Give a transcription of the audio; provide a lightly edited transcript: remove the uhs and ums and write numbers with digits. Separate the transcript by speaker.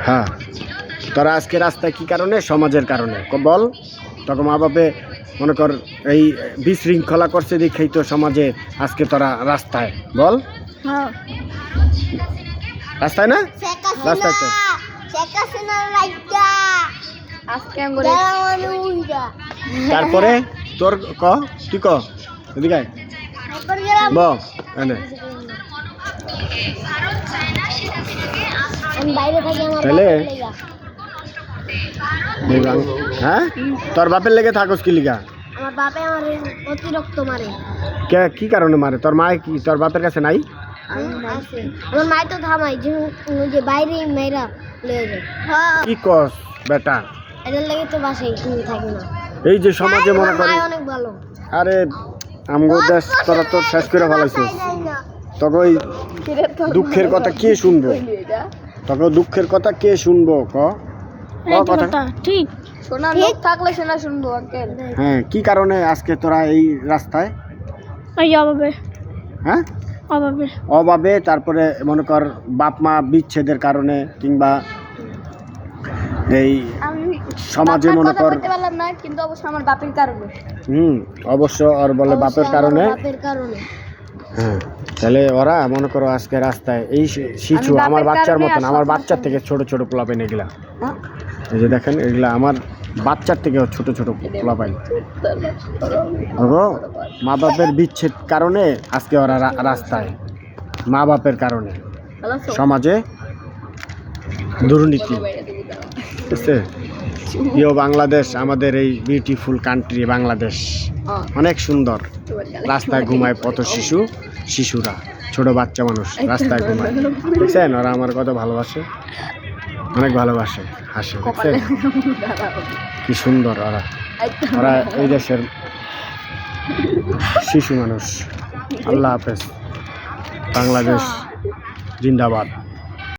Speaker 1: হ্যাঁ, তোরা আজকে রাস্তায় কি কারণে? সমাজের কারণে বল। তখন মা বাপে মনে কর এই বিশৃঙ্খলা করছে দেখেই তো সমাজে আজকে তোরা রাস্তায়, বল। রাস্তায় না, রাস্তায় তো তারপরে তোর ক তুই ক এদিকে ব এনে তাহলে হ্যাঁ তোর বাপের লেগে থাকস কি লিগা?
Speaker 2: আমার বাপে আমার অতিরিক্ত মারে।
Speaker 1: কে কি কারণে মারে? তোর মা কি তোর বাপের কাছে নাই?
Speaker 2: আছে, আমার মা তো থামাই যে বাইরে মেয়েরা লয়ে যায়।
Speaker 1: কি কস বেটা?
Speaker 2: এটার লাগে তো বাসায় তুমি থাকি না।
Speaker 1: এই যে সমাজে মনে করে
Speaker 2: অনেক ভালো।
Speaker 1: আরে আমগো দেশ তোরা তো শেষ করে ফেলাইছিস। তবে ওই দুঃখের কথা কে শুনবো? তবে দুঃখের কথা কে শুনবো? ক কথা
Speaker 2: ঠিক শোনা লোক থাকলে শোনা শুনবো আঙ্কেল।
Speaker 1: হ্যাঁ, কি কারণে আজকে তোরা এই রাস্তায়?
Speaker 2: এই অভাবে।
Speaker 1: হ্যাঁ,
Speaker 2: অভাবে
Speaker 1: অভাবে, তারপরে মনে কর বাপ মা বিচ্ছেদের কারণে, কিংবা এই সমাজে মনে কর
Speaker 2: বলতে পারলাম না, কিন্তু অবশ্য আমার বাপের কারণে।
Speaker 1: অবশ্য আর বলে বাপের কারণে।
Speaker 2: বাপের কারণে।
Speaker 1: হ্যাঁ, তাহলে ওরা মনে করো আজকে রাস্তায় এই শিশু আমার বাচ্চার মতন, আমার বাচ্চার থেকে ছোট ছোট পোলাপাইন এগুলা, এই যে দেখেন এগুলা আমার বাচ্চার থেকেও ছোট ছোট পোলাপাইন। মা বাপের বিচ্ছেদ কারণে আজকে ওরা রাস্তায়, মা বাপের কারণে সমাজে দুর্নীতি। ঠিক আছে, প্রিয় বাংলাদেশ, আমাদের এই বিউটিফুল কান্ট্রি বাংলাদেশ অনেক সুন্দর। রাস্তায় ঘুমায় কত শিশুরা, ছোট বাচ্চা মানুষ রাস্তায় ঘুমায়। দেখছেন ওরা আমার কত ভালোবাসে, অনেক ভালোবাসে, হাসে। দেখছেন কি সুন্দর ওরা এই দেশের শিশু মানুষ। আল্লাহ হাফেজ, বাংলাদেশ জিন্দাবাদ।